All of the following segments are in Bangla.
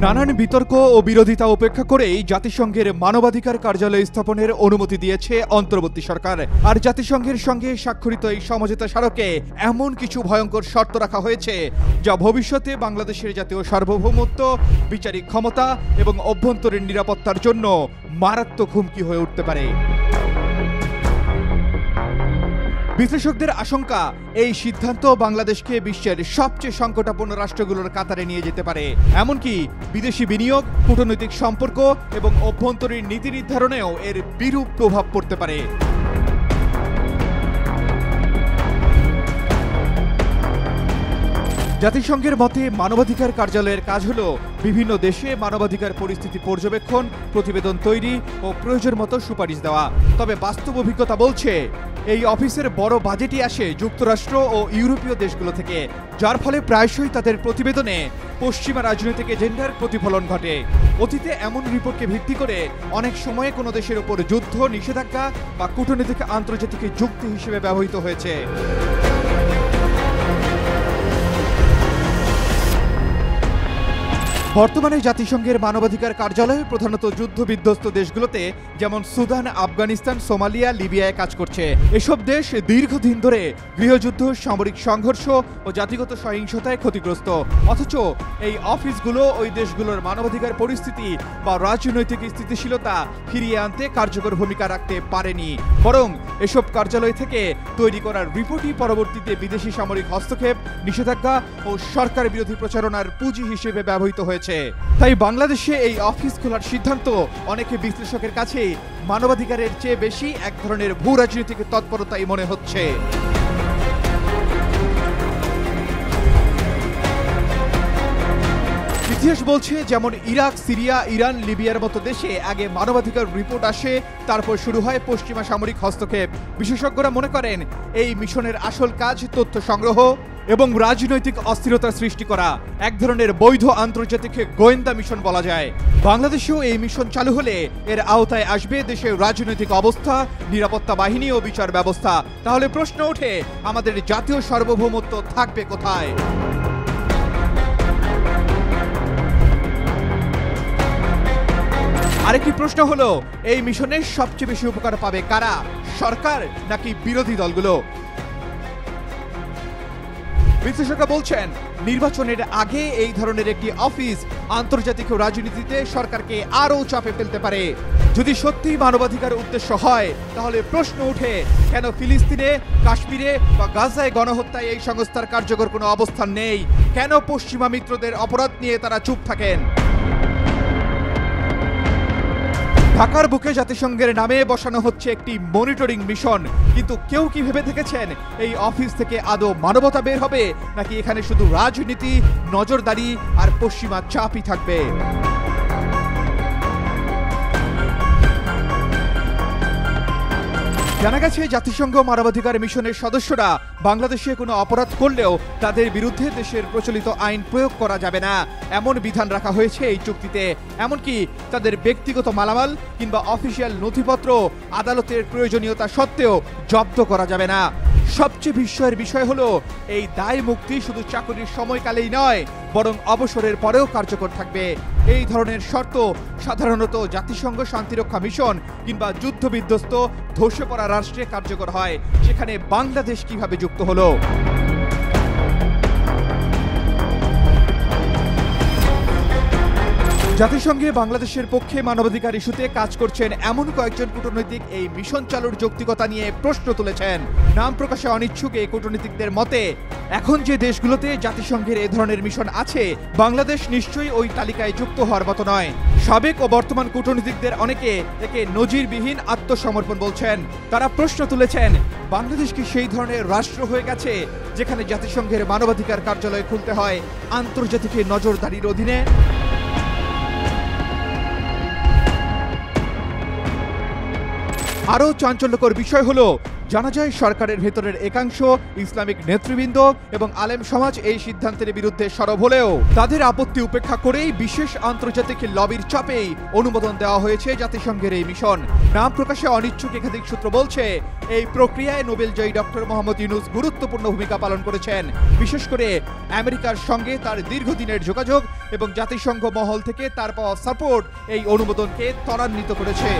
নানান বিতর্ক ও বিরোধিতা উপেক্ষা করেই জাতিসংঘের মানবাধিকার কার্যালয় স্থাপনের অনুমতি দিয়েছে অন্তর্বর্তী সরকার। আর জাতিসংঘের সঙ্গে স্বাক্ষরিত এই সমঝোতা স্মারকে এমন কিছু ভয়ঙ্কর শর্ত রাখা হয়েছে যা ভবিষ্যতে বাংলাদেশের জাতীয় সার্বভৌমত্ব, বিচারিক ক্ষমতা এবং অভ্যন্তরীণ নিরাপত্তার জন্য মারাত্মক হুমকি হয়ে উঠতে পারে। বিশ্লেষকদের আশঙ্কা, এই সিদ্ধান্ত বাংলাদেশকে বিশ্বের সবচেয়ে সংকটাপন্ন রাষ্ট্রগুলোর কাতারে নিয়ে যেতে পারে। এমনকি বিদেশি বিনিয়োগ, কূটনৈতিক সম্পর্ক এবং অভ্যন্তরীণ নীতি নির্ধারণেও এর বিরূপ প্রভাব পড়তে পারে। জাতিসংঘের মতে মানবাধিকার কার্যালয়ের কাজ হল বিভিন্ন দেশে মানবাধিকার পরিস্থিতি পর্যবেক্ষণ, প্রতিবেদন তৈরি ও প্রয়োজন মতো সুপারিশ দেওয়া। তবে বাস্তব অভিজ্ঞতা বলছে এই অফিসের বড় বাজেটই আসে যুক্তরাষ্ট্র ও ইউরোপীয় দেশগুলো থেকে, যার ফলে প্রায়শই তাদের প্রতিবেদনে পশ্চিমা রাজনৈতিক এজেন্ডার প্রতিফলন ঘটে। অতীতে এমন রিপোর্টকে ভিত্তি করে অনেক সময় কোনো দেশের উপর যুদ্ধ, নিষেধাজ্ঞা বা কূটনৈতিক আন্তর্জাতিক যুক্তি হিসেবে ব্যবহৃত হয়েছে। বর্তমানে জাতিসংঘের মানবাধিকার কার্যালয় প্রধানত যুদ্ধবিধ্বস্ত দেশগুলোতে যেমন সুদান, আফগানিস্তান, সোমালিয়া, লিবিয়ায় কাজ করছে। এসব দেশ দীর্ঘদিন ধরে গৃহযুদ্ধ, সামরিক সংঘর্ষ ও জাতিগত সহিংসতায় ক্ষতিগ্রস্ত। অথচ এই অফিসগুলো ওই দেশগুলোর মানবাধিকার পরিস্থিতি বা রাজনৈতিক স্থিতিশীলতা ফিরিয়ে আনতে কার্যকর ভূমিকা রাখতে পারেনি। বরং এসব কার্যালয় থেকে তৈরি করার রিপোর্টই পরবর্তীতে বিদেশি সামরিক হস্তক্ষেপ, নিষেধাজ্ঞা ও সরকার বিরোধী প্রচারণার পুঁজি হিসেবে ব্যবহৃত হয়েছে। তাই বাংলাদেশে এই অফিস খোলার সিদ্ধান্ত অনেকে বিশ্লেষকের কাছে মানবাধিকারের চেয়ে বেশি এক ধরনের ভূ রাজনৈতিক তৎপরতাই মনে হচ্ছে। ইতিহাস বলছে, যেমন ইরাক, সিরিয়া, ইরান, লিবিয়ার মতো দেশে আগে মানবাধিকার রিপোর্ট আসে, তারপর শুরু হয় পশ্চিমা সামরিক হস্তক্ষেপ। বিশেষজ্ঞরা মনে করেন এই মিশনের আসল কাজ তথ্য সংগ্রহ এবং রাজনৈতিক অস্থিরতা সৃষ্টি করা, এক ধরনের বৈধ আন্তর্জাতিক গোয়েন্দা মিশন বলা যায়। বাংলাদেশেও এই মিশন চালু হলে এর আওতায় আসবে দেশের রাজনৈতিক অবস্থা, নিরাপত্তা বাহিনী ও বিচার ব্যবস্থা। তাহলে প্রশ্ন ওঠে, আমাদের জাতীয় সার্বভৌমত্ব থাকবে কোথায়? আরেকটি প্রশ্ন হলো, এই মিশনের সবচেয়ে বেশি উপকার পাবে কারা, সরকার নাকি বিরোধী দলগুলো? বিশ্লেষকরা বলছেন, নির্বাচনের আগে এই ধরনের একটি অফিস আন্তর্জাতিক রাজনীতিতে সরকারকে আরও চাপে ফেলতে পারে। যদি সত্যি মানবাধিকার উদ্দেশ্য হয়, তাহলে প্রশ্ন ওঠে, কেন ফিলিস্তিনে, কাশ্মীরে বা গাজায় গণহত্যায় এই সংস্থার কার্যকর কোনো অবস্থান নেই? কেন পশ্চিমা মিত্রদের অপরাধ নিয়ে তারা চুপ থাকেন? ঢাকার বুকে জাতিসংঘের নামে বসানো হচ্ছে একটি মনিটরিং মিশন, কিন্তু কেউ কি ভেবে দেখেছেন এই অফিস থেকে আদৌ মানবতা বের হবে, নাকি এখানে শুধু রাজনীতি, নজরদারি আর পশ্চিমা চাপই থাকবে? জানা গেছে, জাতিসংঘ মানবাধিকার মিশনের সদস্যরা বাংলাদেশে কোনো অপরাধ করলেও তাদের বিরুদ্ধে দেশের প্রচলিত আইন প্রয়োগ করা যাবে না, এমন বিধান রাখা হয়েছে এই চুক্তিতে। এমনকি তাদের ব্যক্তিগত মালামাল কিংবা অফিসিয়াল নথিপত্র আদালতের প্রয়োজনীয়তা সত্ত্বেও জব্দ করা যাবে না। সবচেয়ে বিস্ময়ের বিষয় হলো, এই দায় মুক্তি শুধু চাকরির সময়কালেই নয়, বরং অবসরের পরেও কার্যকর থাকবে। এই ধরনের শর্ত সাধারণত জাতিসংঘ শান্তিরক্ষা মিশন কিংবা যুদ্ধবিধ্বস্ত, ধসে পড়া রাষ্ট্রে কার্যকর হয়। সেখানে বাংলাদেশ কিভাবে যুক্ত হলো? জাতিসংঘে বাংলাদেশের পক্ষে মানবাধিকার ইস্যুতে কাজ করছেন এমন কয়েকজন কূটনৈতিক এই মিশন চালুর যৌক্তিকতা নিয়ে প্রশ্ন তুলেছেন। নাম প্রকাশে অনিচ্ছুক এই কূটনীতিকদের মতে, এখন যে দেশগুলোতে জাতিসংঘের এ ধরনের মিশন আছে, বাংলাদেশ নিশ্চয়ই ওই তালিকায় যুক্ত হওয়ার মতো নয়। সাবেক ও বর্তমান কূটনীতিকদের অনেকে একে নজিরবিহীন আত্মসমর্পণ বলছেন। তারা প্রশ্ন তুলেছেন, বাংলাদেশ কি সেই ধরনের রাষ্ট্র হয়ে গেছে যেখানে জাতিসংঘের মানবাধিকার কার্যালয় খুলতে হয় আন্তর্জাতিক নজরদারির অধীনে? আরও চাঞ্চল্যকর বিষয় হলো, জানা যায় সরকারের ভেতরের একাংশ, ইসলামিক নেতৃবৃন্দ এবং আলেম সমাজ এই সিদ্ধান্তের বিরুদ্ধে সরব হলেও তাদের আপত্তি উপেক্ষা করেই বিশেষ আন্তর্জাতিক লবির চাপেই অনুমোদন দেওয়া হয়েছে জাতিসংঘের এই মিশন। নাম প্রকাশে অনিচ্ছুক একাধিক সূত্র বলছে, এই প্রক্রিয়ায় নোবেলজয়ী ডক্টর মোহাম্মদ ইউনূস গুরুত্বপূর্ণ ভূমিকা পালন করেছেন। বিশেষ করে আমেরিকার সঙ্গে তার দীর্ঘদিনের যোগাযোগ এবং জাতিসংঘ মহল থেকে তার পাওয়া সাপোর্ট এই অনুমোদনকে ত্বরান্বিত করেছে।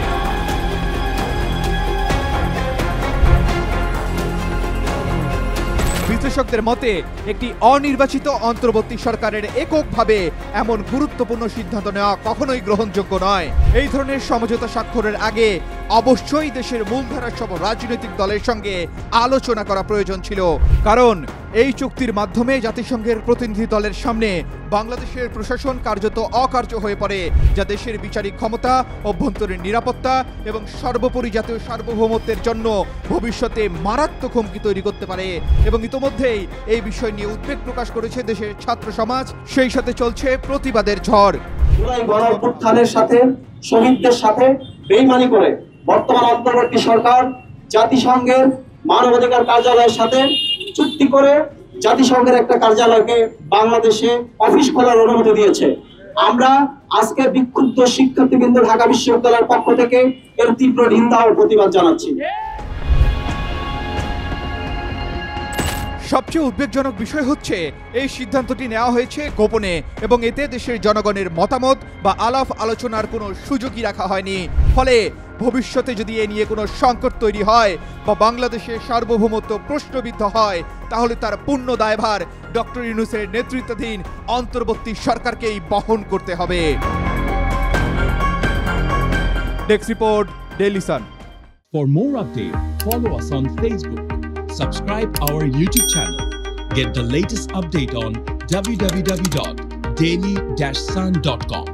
বিশ্লেষকদের মতে একটি অনির্বাচিত অন্তর্বর্তী সরকারের এককভাবে এমন গুরুত্বপূর্ণ সিদ্ধান্ত নেওয়া কখনোই গ্রহণযোগ্য নয়। এই ধরনের সমঝোতা স্বাক্ষরের আগে অবশ্যই দেশের মূলধারার সব রাজনৈতিক দলের সঙ্গে আলোচনা করা প্রয়োজন ছিল, কারণ এই চুক্তির মাধ্যমে জাতিসংঘের প্রতিনিধি দলের সামনে বাংলাদেশের প্রশাসন কার্যত অকার্য হয়ে পড়ে, যা দেশের বিচারিক ক্ষমতা, অভ্যন্তরীণ নিরাপত্তা এবং সর্বোপরি জাতীয় সার্বভৌমত্বের জন্য ভবিষ্যতে মারাত্মক হুমকি তৈরি করতে পারে। এবং ইতোমধ্যেই এই বিষয় নিয়ে উদ্বেগ প্রকাশ করেছে দেশের ছাত্র সমাজ, সেই সাথে চলছে প্রতিবাদের ঝড়। গণঅভ্যুত্থানের সাথে শহীদদের সাথে বেইমানি করে বর্তমান অন্তর্বর্তী সরকার জাতিসংঘের মানবাধিকার কার্যালয়ের সাথে চুক্তি করে জাতিসংঘের একটা কার্যালয়কে বাংলাদেশে অফিস খোলার অনুমতি দিয়েছে। আমরা আজকে বিক্ষুব্ধ শিক্ষার্থীবৃন্দ ঢাকা বিশ্ববিদ্যালয়ের পক্ষ থেকে এর তীব্র নিন্দা ও প্রতিবাদ জানাচ্ছি। সবচেয়ে উদ্বেগজনক বিষয় হচ্ছে এই সিদ্ধান্তটি নেওয়া হয়েছে গোপনে এবং এতে দেশের জনগণের মতামত বা আলাপ আলোচনার কোনো সুযোগই রাখা হয়নি। ফলে ভবিষ্যতে যদি এ নিয়ে কোনো সংকট তৈরি হয় বা বাংলাদেশের সার্বভৌমত্ব প্রশ্নবিদ্ধ হয়, তাহলে তার পূর্ণ দায়ভার ডক্টর ইউনূসের নেতৃত্বাধীন অন্তর্বর্তী সরকারকেই বহন করতে হবে। Desk report, Daily Sun. For more updates, follow us on Facebook. Subscribe our YouTube channel. Get the latest update on www.daily-sun.com.